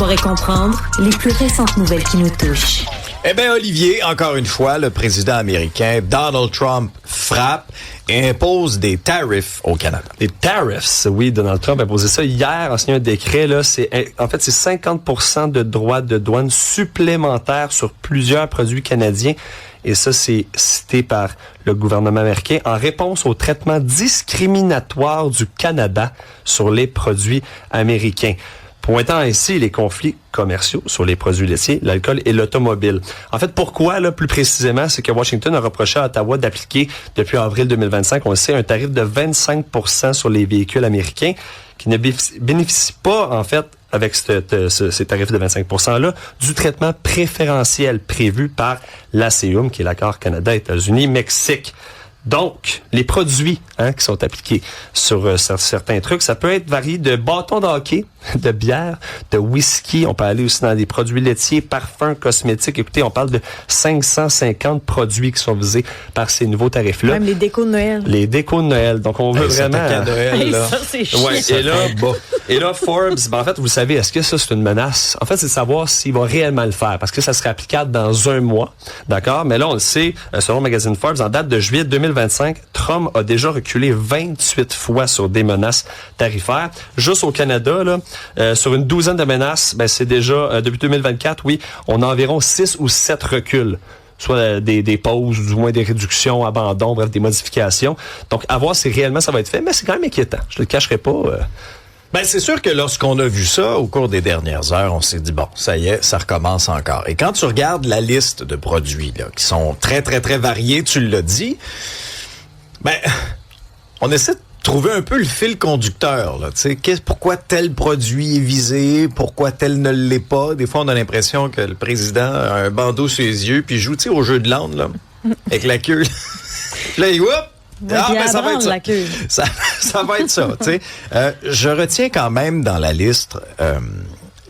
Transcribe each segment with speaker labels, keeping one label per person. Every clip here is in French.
Speaker 1: Savoir et comprendre les plus récentes nouvelles qui nous touchent.
Speaker 2: Eh bien, Olivier, encore une fois, le président américain Donald Trump frappe et impose des tarifs au Canada.
Speaker 3: Des tarifs, oui, Donald Trump a imposé ça hier, a signé un décret, là, c'est 50% de droits de douane supplémentaires sur plusieurs produits canadiens. Et ça, c'est cité par le gouvernement américain en réponse au traitement discriminatoire du Canada sur les produits américains, pointant ainsi les conflits commerciaux sur les produits laitiers, l'alcool et l'automobile. En fait, pourquoi, là, plus précisément, c'est que Washington a reproché à Ottawa d'appliquer, depuis avril 2025, on le sait, un tarif de 25% sur les véhicules américains qui ne bénéficient pas, en fait, avec ces tarifs de 25%-là, du traitement préférentiel prévu par l'ACUM, qui est l'accord Canada-États-Unis-Mexique. Donc, les produits qui sont appliqués sur certains trucs, ça peut être varié de bâtons de hockey, de bière, de whisky. On peut aller aussi dans des produits laitiers, parfums, cosmétiques. Écoutez, on parle de 550 produits qui sont visés par ces nouveaux tarifs-là.
Speaker 4: Même les décos de Noël.
Speaker 3: Les décos de Noël. Donc, on veut vraiment...
Speaker 4: Noël, là. Ça, c'est chiant.
Speaker 3: Ouais, et là, Forbes, en fait, vous savez, est-ce que ça, c'est une menace? En fait, c'est de savoir s'il va réellement le faire, parce que ça serait applicable dans un mois, d'accord? Mais là, on le sait, selon le magazine Forbes, en date de juillet 2025, Trump a déjà reculé 28 fois sur des menaces tarifaires. Juste au Canada, là, sur une douzaine de menaces, c'est déjà, depuis 2024, oui, on a environ 6 ou 7 reculs. Soit des pauses, ou du moins des réductions, abandons, bref, des modifications. Donc, à voir si réellement ça va être fait, mais c'est quand même inquiétant. Je le cacherai pas.
Speaker 2: C'est sûr que lorsqu'on a vu ça au cours des dernières heures, on s'est dit, bon, ça y est, ça recommence encore. Et quand tu regardes la liste de produits là, qui sont très, très, très variés, tu l'as dit, on essaie de trouver un peu le fil conducteur. Là, pourquoi tel produit est visé, pourquoi tel ne l'est pas. Des fois, on a l'impression que le président a un bandeau sur les yeux, puis il joue au jeu de l'âne, là, avec la queue. Là, il ça va être ça. Ça va être ça. Je retiens quand même dans la liste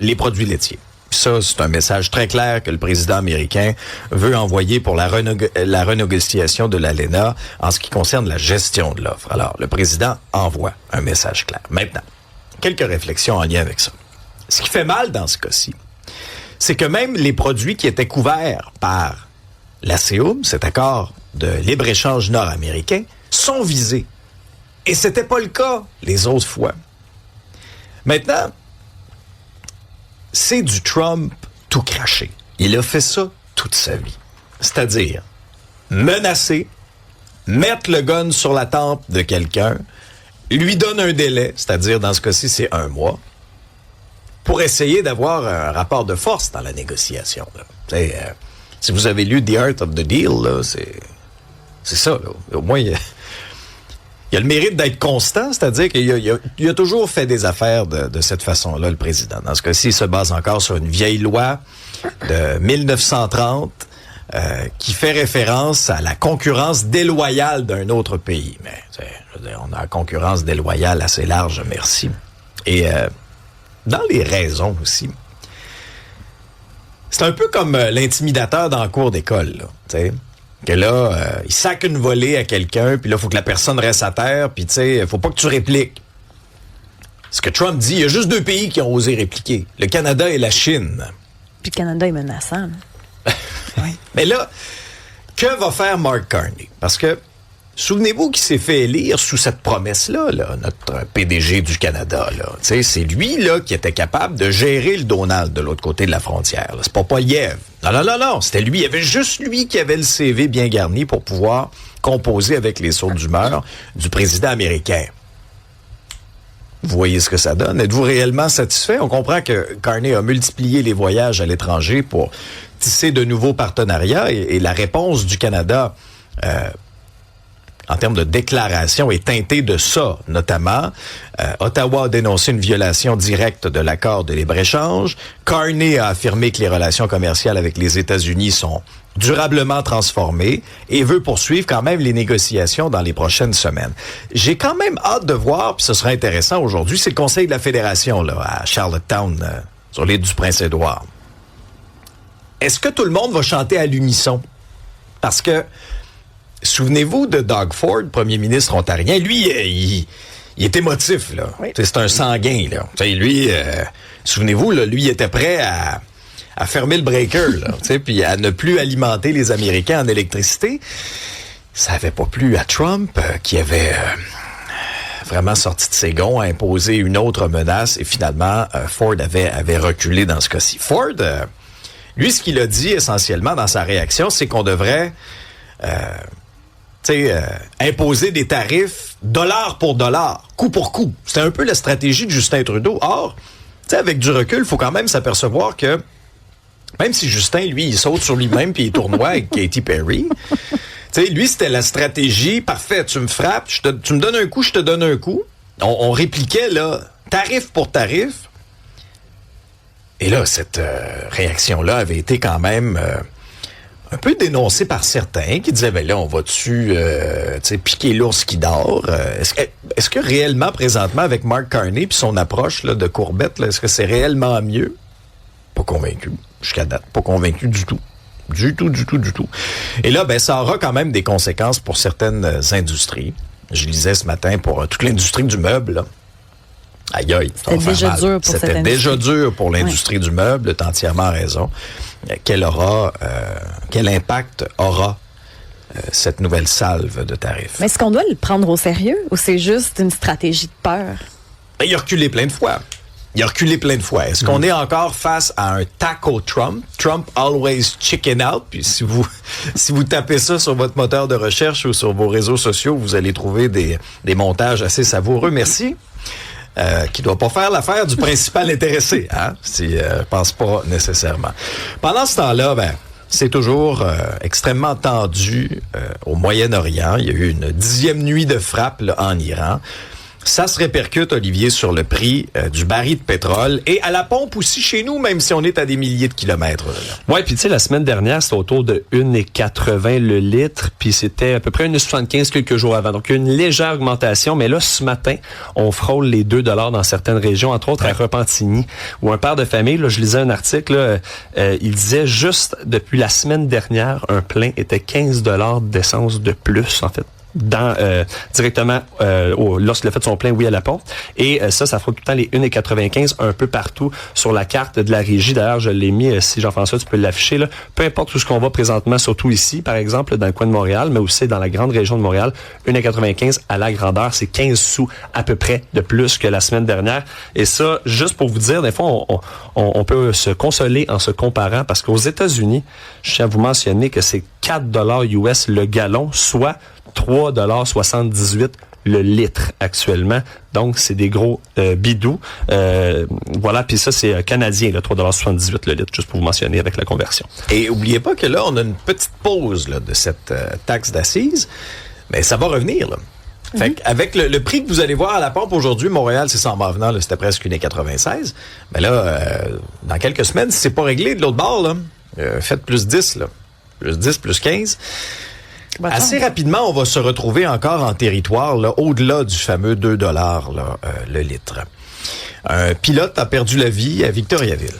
Speaker 2: les produits laitiers. Ça, c'est un message très clair que le président américain veut envoyer pour la renégociation de l'ALENA en ce qui concerne la gestion de l'offre. Alors, le président envoie un message clair. Maintenant, quelques réflexions en lien avec ça. Ce qui fait mal dans ce cas-ci, c'est que même les produits qui étaient couverts par l'ACUM, cet accord de libre-échange nord-américain, sont visés. Et c'était pas le cas les autres fois. Maintenant, c'est du Trump tout craché. Il a fait ça toute sa vie. C'est-à-dire menacer, mettre le gun sur la tempe de quelqu'un, lui donne un délai, c'est-à-dire dans ce cas-ci, c'est 1 mois, pour essayer d'avoir un rapport de force dans la négociation. Si vous avez lu The Art of the Deal, là, c'est ça. Là. Au moins, il y a le mérite d'être constant, c'est-à-dire qu'il a toujours fait des affaires de cette façon-là, le président. Dans ce cas-ci, il se base encore sur une vieille loi de 1930 qui fait référence à la concurrence déloyale d'un autre pays. Mais je veux dire, on a une concurrence déloyale assez large, merci. Et dans les raisons aussi, c'est un peu comme l'intimidateur dans la cour d'école, là, tu sais. Que là, il sac une volée à quelqu'un, puis là, il faut que la personne reste à terre, puis tu sais, faut pas que tu répliques. Ce que Trump dit, il y a juste 2 pays qui ont osé répliquer, le Canada et la Chine.
Speaker 4: Puis le Canada est menaçant.
Speaker 2: Oui. Mais là, que va faire Mark Carney? Parce que, souvenez-vous qu'il s'est fait élire sous cette promesse-là, là, notre PDG du Canada. Là. C'est lui là qui était capable de gérer le Donald de l'autre côté de la frontière. Là. C'est pas Poilievre. Non. C'était lui. Il y avait juste lui qui avait le CV bien garni pour pouvoir composer avec les sautes d'humeur du président américain. Vous voyez ce que ça donne? Êtes-vous réellement satisfait? On comprend que Carney a multiplié les voyages à l'étranger pour tisser de nouveaux partenariats et la réponse du Canada en termes de déclaration est teintée de ça, notamment. Ottawa a dénoncé une violation directe de l'accord de libre-échange. Carney a affirmé que les relations commerciales avec les États-Unis sont durablement transformées et veut poursuivre quand même les négociations dans les prochaines semaines. J'ai quand même hâte de voir, puis ce sera intéressant aujourd'hui, c'est le Conseil de la Fédération là, à Charlottetown, sur l'île du Prince-Édouard. Est-ce que tout le monde va chanter à l'unisson? Parce que souvenez-vous de Doug Ford, premier ministre ontarien. Lui, il est émotif, là.
Speaker 4: Oui.
Speaker 2: C'est un sanguin, là. T'sais, lui, souvenez-vous, là, lui, il était prêt à fermer le breaker, là, puis à ne plus alimenter les Américains en électricité. Ça avait pas plu à Trump, qui avait vraiment sorti de ses gonds, à imposer une autre menace, et finalement, Ford avait reculé dans ce cas-ci. Ford, lui, ce qu'il a dit essentiellement dans sa réaction, c'est qu'on devrait imposer des tarifs dollar pour dollar, coup pour coup. C'était un peu la stratégie de Justin Trudeau. Or, avec du recul, il faut quand même s'apercevoir que même si Justin, lui, il saute sur lui-même puis il tournoie avec Katy Perry, lui, c'était la stratégie parfaite. Tu me frappes, tu me donnes un coup, je te donne un coup. On répliquait, là, tarif pour tarif. Et là, cette réaction-là avait été quand même un peu dénoncée par certains qui disaient, ben là, on va-tu piquer l'ours qui dort? Est-ce que réellement, présentement, avec Mark Carney puis son approche là, de courbette, là, est-ce que c'est réellement mieux? Pas convaincu. Jusqu'à date, pas convaincu du tout. Du tout. Et là, ben, ça aura quand même des conséquences pour certaines industries. Je lisais ce matin pour toute l'industrie du meuble, là. Aïe, aïe.
Speaker 4: C'était déjà dur pour cette industrie.
Speaker 2: C'était déjà dur pour l'industrie du meuble, t'as entièrement raison. Quel impact aura cette nouvelle salve de tarifs?
Speaker 4: Mais est-ce qu'on doit le prendre au sérieux ou c'est juste une stratégie de peur?
Speaker 2: Ben, il a reculé plein de fois. Est-ce qu'on est encore face à un taco Trump? Trump always chicken out. Puis si vous tapez ça sur votre moteur de recherche ou sur vos réseaux sociaux, vous allez trouver des montages assez savoureux. Merci. Qui doit pas faire l'affaire du principal intéressé, hein? Je pense pas nécessairement. Pendant ce temps-là, ben, c'est toujours extrêmement tendu au Moyen-Orient. Il y a eu une 10e nuit de frappe là, en Iran. Ça se répercute, Olivier, sur le prix du baril de pétrole et à la pompe aussi chez nous, même si on est à des milliers de kilomètres.
Speaker 3: Ouais, puis tu sais, la semaine dernière, c'était autour de 1,80 le litre, puis c'était à peu près 1,75 quelques jours avant. Donc, il y a une légère augmentation, mais là, ce matin, on frôle les 2 $ dans certaines régions, entre autres à Repentigny, où un père de famille, là, je lisais un article, là, il disait juste depuis la semaine dernière, un plein était 15 $ d'essence de plus, en fait. Directement lorsqu'il a fait son plein, oui, à la pompe. Et ça fera tout le temps les 1,95 un peu partout sur la carte de la régie. D'ailleurs, je l'ai mis, si Jean-François, tu peux l'afficher, là. Peu importe où ce qu'on va présentement, surtout ici, par exemple, dans le coin de Montréal, mais aussi dans la grande région de Montréal, 1,95 à la grandeur, c'est 15 sous à peu près de plus que la semaine dernière. Et ça, juste pour vous dire, des fois, on peut se consoler en se comparant, parce qu'aux États-Unis, je tiens à vous mentionner que c'est 4 $ US le gallon, soit 3,78 $ le litre actuellement. Donc, c'est des gros bidous. Voilà, puis ça, c'est canadien, le 3,78 $ le litre, juste pour vous mentionner avec la conversion.
Speaker 2: Et oubliez pas que là, on a une petite pause là, de cette taxe d'assises, mais ça va revenir, là. Fait qu'avec le prix que vous allez voir à la pompe aujourd'hui, Montréal, c'est 100 m'avenant, là, c'était presque 1,96. Mais là, dans quelques semaines, si c'est pas réglé de l'autre bord, là, faites plus 10, là. Plus 10, plus 15. Assez rapidement, on va se retrouver encore en territoire là, au-delà du fameux 2 $ là, le litre. Un pilote a perdu la vie à Victoriaville.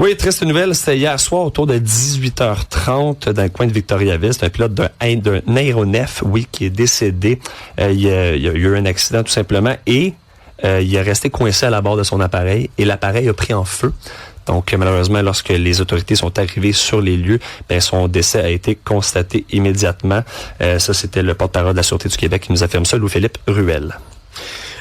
Speaker 3: Oui, triste nouvelle, c'était hier soir autour de 18h30 dans le coin de Victoriaville. C'est un pilote d'un aéronef, oui, qui est décédé. Il y a eu un accident tout simplement et il est resté coincé à la barre de son appareil et l'appareil a pris en feu. Donc, malheureusement, lorsque les autorités sont arrivées sur les lieux, son décès a été constaté immédiatement. Ça, c'était le porte-parole de la Sûreté du Québec qui nous affirme ça, Louis-Philippe Ruel.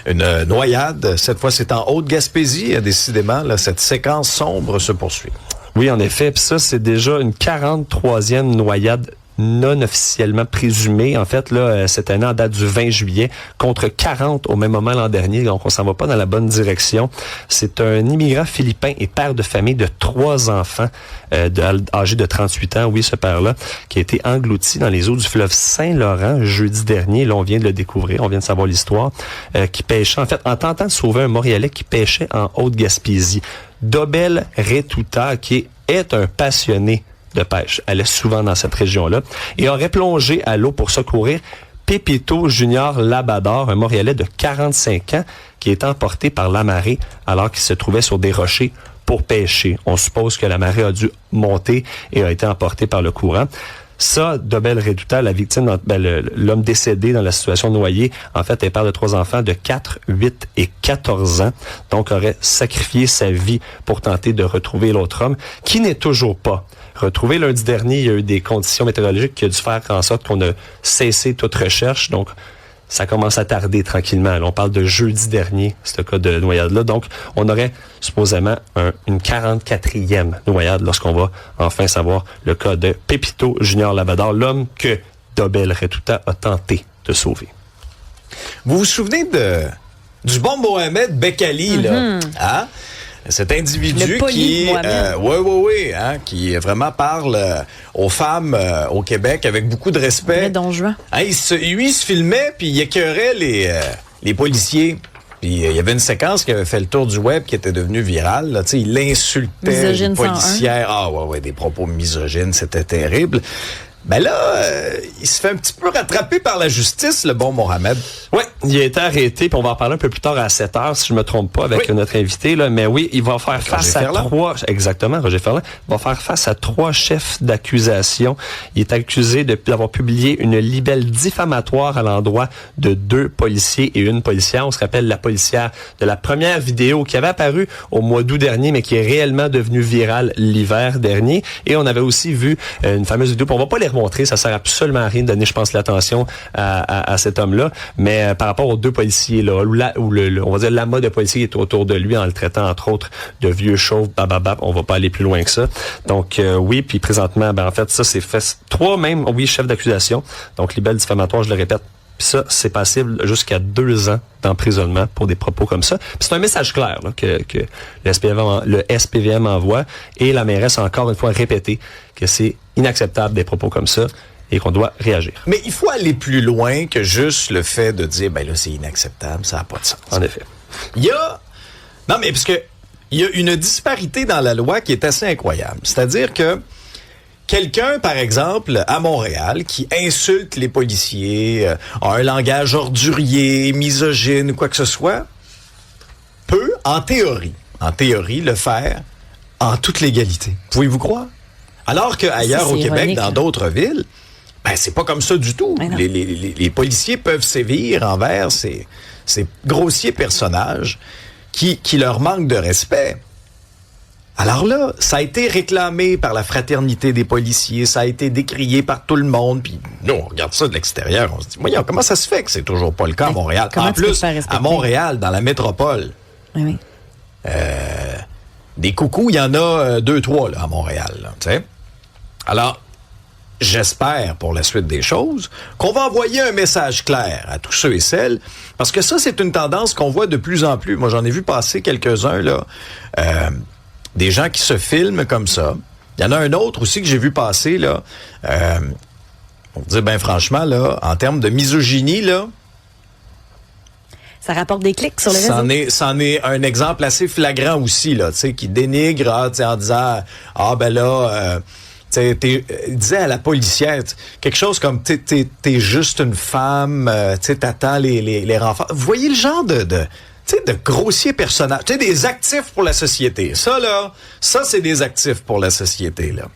Speaker 2: Une noyade, cette fois c'est en Haute-Gaspésie, décidément, là, cette séquence sombre se poursuit.
Speaker 3: Oui, en effet, puis ça, c'est déjà une 43e noyade non officiellement présumé. En fait, là, cette année, en date du 20 juillet, contre 40 au même moment l'an dernier. Donc, on s'en va pas dans la bonne direction. C'est un immigrant philippin et père de famille de 3 enfants, âgé de 38 ans, oui, ce père-là, qui a été englouti dans les eaux du fleuve Saint-Laurent jeudi dernier. Là, on vient de le découvrir, on vient de savoir l'histoire, qui pêchait, en fait, en tentant de sauver un Montréalais qui pêchait en Haute-Gaspésie. Dobel Retuta, qui est un passionné de pêche, allait souvent dans cette région-là, et aurait plongé à l'eau pour secourir Pépito Junior Labador, un Montréalais de 45 ans, qui est emporté par la marée alors qu'il se trouvait sur des rochers pour pêcher. On suppose que la marée a dû monter et a été emportée par le courant. Ça, Dobel Reduta, la victime, l'homme décédé dans la situation noyée, en fait, est père de 3 enfants de 4, 8 et 14 ans. Donc, aurait sacrifié sa vie pour tenter de retrouver l'autre homme, qui n'est toujours pas retrouvé. Lundi dernier, il y a eu des conditions météorologiques qui ont dû faire en sorte qu'on a cessé toute recherche. Donc, ça commence à tarder tranquillement. Là, on parle de jeudi dernier, ce cas de noyade-là. Donc, on aurait supposément une 44e noyade lorsqu'on va enfin savoir le cas de Pepito Junior Labrador, l'homme que Dobel Reduta a tenté de sauver.
Speaker 2: Vous vous souvenez du bon Mohamed Bekali, là? Hein? Cet individu qui vraiment parle aux femmes au Québec avec beaucoup de respect. Hein, il se filmait puis il écœurait les policiers. Puis il y avait une séquence qui avait fait le tour du web qui était devenue virale. Là. Il insultait les policières. 101. Des propos misogynes, c'était terrible. Ben là, il se fait un petit peu rattraper par la justice, le bon Mohamed.
Speaker 3: Oui, il a été arrêté, puis on va en parler un peu plus tard à 7h, si je me trompe pas, avec notre invité, là. Mais oui, il va faire face à 3... Exactement, Roger Ferland. Il va faire face à 3 chefs d'accusation. Il est accusé d'avoir publié une libelle diffamatoire à l'endroit de 2 policiers et une policière. On se rappelle la policière de la première vidéo qui avait apparu au mois d'août dernier, mais qui est réellement devenue virale l'hiver dernier. Et on avait aussi vu une fameuse vidéo, on va pas les remontrer, ça sert absolument à rien de donner, je pense, l'attention à cet homme-là, mais par rapport aux 2 policiers, là, on va dire l'amas de policiers qui est autour de lui en le traitant, entre autres, de vieux chauves, on va pas aller plus loin que ça. Donc, oui, puis présentement, en fait, ça, c'est fait 3 même, chefs d'accusation, donc libelle diffamatoire, je le répète. Puis ça, c'est passible jusqu'à 2 ans d'emprisonnement pour des propos comme ça. Puis c'est un message clair là, que le SPVM envoie, et la mairesse a encore une fois répété que c'est inacceptable des propos comme ça et qu'on doit réagir.
Speaker 2: Mais il faut aller plus loin que juste le fait de dire, là, c'est inacceptable, ça n'a pas de sens.
Speaker 3: En effet.
Speaker 2: Il y a une disparité dans la loi qui est assez incroyable. C'est-à-dire que quelqu'un, par exemple, à Montréal, qui insulte les policiers, a un langage ordurier, misogyne, quoi que ce soit, peut, en théorie, le faire en toute légalité. Pouvez-vous croire? Alors qu'ailleurs au Québec, dans d'autres villes, c'est pas comme ça du tout. Les policiers peuvent sévir envers ces grossiers personnages qui leur manquent de respect. Alors là, ça a été réclamé par la fraternité des policiers, ça a été décrié par tout le monde, puis nous, on regarde ça de l'extérieur, on se dit, voyons, comment ça se fait que c'est toujours pas le cas à Montréal? En plus, à Montréal, dans la métropole, des coucous, il y en a 2-3 là, à Montréal, tu sais. Alors, j'espère, pour la suite des choses, qu'on va envoyer un message clair à tous ceux et celles, parce que ça, c'est une tendance qu'on voit de plus en plus. Moi, j'en ai vu passer quelques-uns, là, des gens qui se filment comme ça. Il y en a un autre aussi que j'ai vu passer, là, on va dire, franchement, là, en termes de misogynie, là,
Speaker 4: ça rapporte des clics sur les réseaux.
Speaker 2: C'en est un exemple assez flagrant aussi, là, tu sais, qui dénigre, en disant, il disait à la policière quelque chose comme t'es juste une femme, t'attends les renforts. Vous voyez le genre de grossiers personnages, des actifs pour la société. Ça c'est des actifs pour la société, là.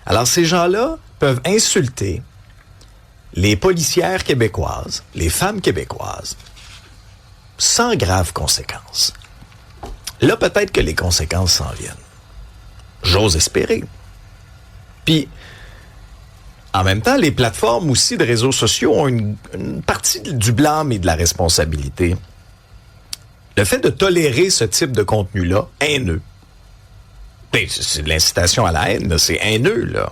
Speaker 2: Alors ces gens-là peuvent insulter les policières québécoises, les femmes québécoises, sans graves conséquences. Là, peut-être que les conséquences s'en viennent. J'ose espérer. Puis, en même temps, les plateformes aussi de réseaux sociaux ont une partie du blâme et de la responsabilité. Le fait de tolérer ce type de contenu-là, haineux, c'est de l'incitation à la haine, là, c'est haineux, là.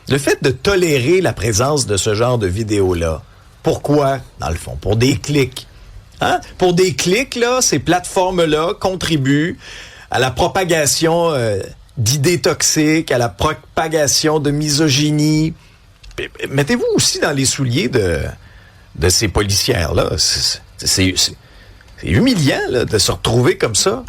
Speaker 2: Le fait de tolérer la présence de ce genre de vidéos-là, pourquoi, dans le fond? Pour des clics. Hein? Pour des clics, là, ces plateformes-là contribuent à la propagation d'idées toxiques, à la propagation de misogynie. Mettez-vous aussi dans les souliers de ces policières-là. C'est humiliant là, de se retrouver comme ça.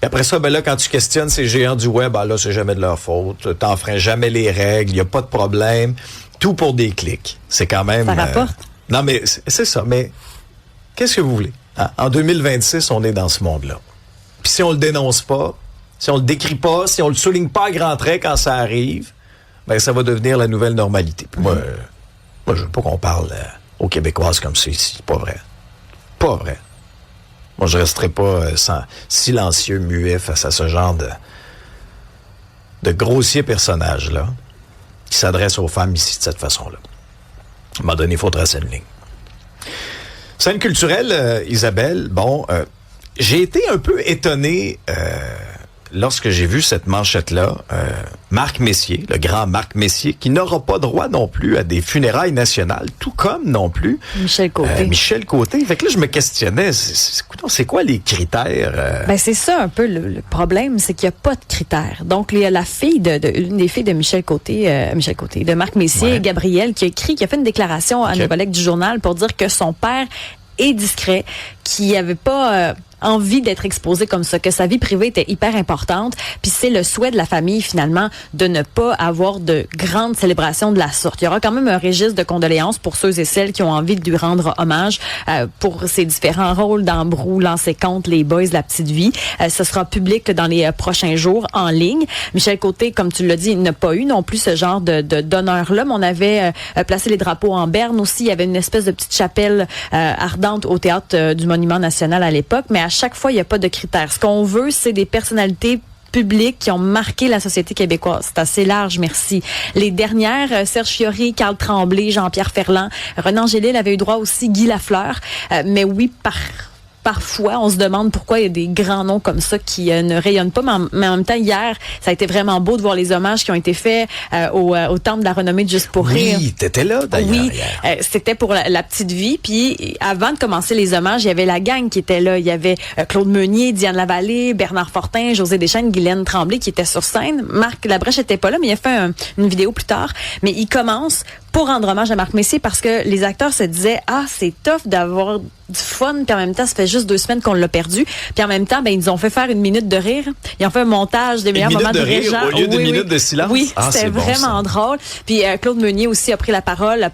Speaker 2: Et après ça, là, quand tu questionnes ces géants du web, là, c'est jamais de leur faute. T'enfreins jamais les règles, il n'y a pas de problème. Tout pour des clics. C'est quand même...
Speaker 4: Ça rapporte.
Speaker 2: Non, mais c'est ça. Mais qu'est-ce que vous voulez? Hein? En 2026, on est dans ce monde-là. Si on le dénonce pas, si on le décrit pas, si on le souligne pas à grands traits quand ça arrive, ben ça va devenir la nouvelle normalité. Puis moi, je veux pas qu'on parle aux Québécoises comme ça ici. Pas vrai. Pas vrai. Moi, je resterai pas silencieux, muet face à ce genre de grossier personnage-là qui s'adresse aux femmes ici de cette façon-là. À un moment donné, il faut tracer une ligne. Scène culturelle, Isabelle, j'ai été un peu étonné lorsque j'ai vu cette manchette-là. Marc Messier, le grand Marc Messier, qui n'aura pas droit non plus à des funérailles nationales, tout comme non plus
Speaker 4: Michel Côté.
Speaker 2: Michel Côté. Fait que là, je me questionnais, c'est quoi les critères?
Speaker 4: Ben c'est ça un peu le problème, c'est qu'il n'y a pas de critères. Donc il y a la fille une des filles de Michel Côté, de Marc Messier,
Speaker 2: Ouais.
Speaker 4: Gabrielle, qui a fait une déclaration à nos collègues du journal pour dire que son père est discret, qui avait pas envie d'être exposé comme ça, que sa vie privée était hyper importante, puis c'est le souhait de la famille finalement de ne pas avoir de grandes célébrations de la sorte. Il y aura quand même un registre de condoléances pour ceux et celles qui ont envie de lui rendre hommage pour ses différents rôles dans Brou, Lancer compte, Les Boys, La Petite Vie. Ce sera public dans les prochains jours en ligne. Michel Côté, comme tu l'as dit, n'a pas eu non plus ce genre d'honneur-là, mais on avait placé les drapeaux en berne aussi. Il y avait une espèce de petite chapelle ardente au théâtre du Monument national à l'époque, mais à chaque fois, il n'y a pas de critères. Ce qu'on veut, c'est des personnalités publiques qui ont marqué la société québécoise. C'est assez large, merci. Les dernières, Serge Fiori, Carl Tremblay, Jean-Pierre Ferland, Renan Gélil avait eu droit aussi, Guy Lafleur. Mais oui, parfois, on se demande pourquoi il y a des grands noms comme ça qui ne rayonnent pas. Mais en même temps, hier, ça a été vraiment beau de voir les hommages qui ont été faits au Temple de la renommée de Juste pour rire.
Speaker 2: Oui, t'étais là d'ailleurs.
Speaker 4: Oui, c'était pour la petite vie. Puis avant de commencer les hommages, il y avait la gang qui était là. Il y avait Claude Meunier, Diane Lavallée, Bernard Fortin, José Deschênes, Guylaine Tremblay qui étaient sur scène. Marc Labrèche était pas là, mais il a fait une vidéo plus tard. Mais il commence pour rendre hommage à Marc Messier parce que les acteurs se disaient c'est tough d'avoir du fun, puis en même temps, ça fait juste 2 semaines qu'on l'a perdu. Puis en même temps, ils nous ont fait faire une minute de rire. Ils ont fait un montage des meilleurs moments de rire.
Speaker 2: Au lieu d'une minute de silence?
Speaker 4: Oui, c'était vraiment drôle. Puis Claude Meunier aussi a pris la parole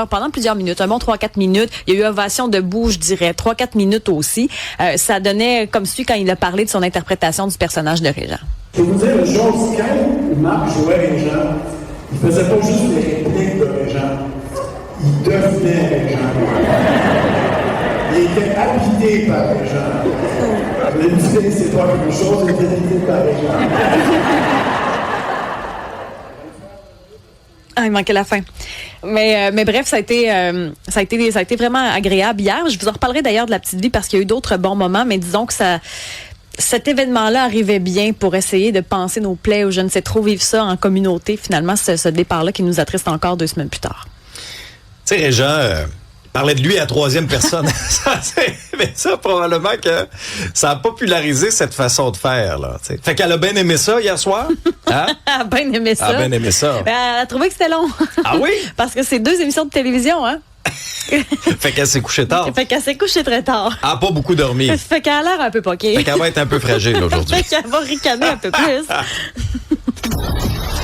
Speaker 4: pendant plusieurs minutes, un bon 3-4 minutes. Il y a eu ovation debout, je dirais, 3-4 minutes aussi. Ça donnait comme suit quand il a parlé de son interprétation du personnage de Régent.
Speaker 5: Je vais vous dire une chose, quand Marc jouait Régent, il faisait pas juste les répliques de Régent, il devenait Régent. Il était habité par Régent. L'habité, c'est pas quelque chose, il était habité par Régent.
Speaker 4: Il manquait la fin. Mais bref, ça a été vraiment agréable hier. Je vous en reparlerai d'ailleurs de La Petite Vie parce qu'il y a eu d'autres bons moments, mais disons que cet événement-là arrivait bien pour essayer de penser nos plaies ou je ne sais trop vivre ça en communauté. Finalement, ce départ-là qui nous attriste encore 2 semaines plus tard.
Speaker 2: Tu sais, Régent parlait de lui à 3e personne. Mais ça, probablement que ça a popularisé cette façon de faire, là. T'sais. Fait qu'elle a bien aimé ça hier soir. Hein?
Speaker 4: Elle a bien aimé ça.
Speaker 2: Elle a bien aimé ça.
Speaker 4: Elle a trouvé que c'était long.
Speaker 2: Ah oui?
Speaker 4: Parce que c'est 2 émissions de télévision, hein?
Speaker 2: Fait qu'elle s'est couchée tard.
Speaker 4: Fait qu'elle s'est couchée très tard.
Speaker 2: Elle n'a pas beaucoup dormi.
Speaker 4: Fait qu'elle a l'air un peu poquée.
Speaker 2: Fait qu'elle va être un peu fragile aujourd'hui.
Speaker 4: Fait qu'elle va ricaner un peu plus.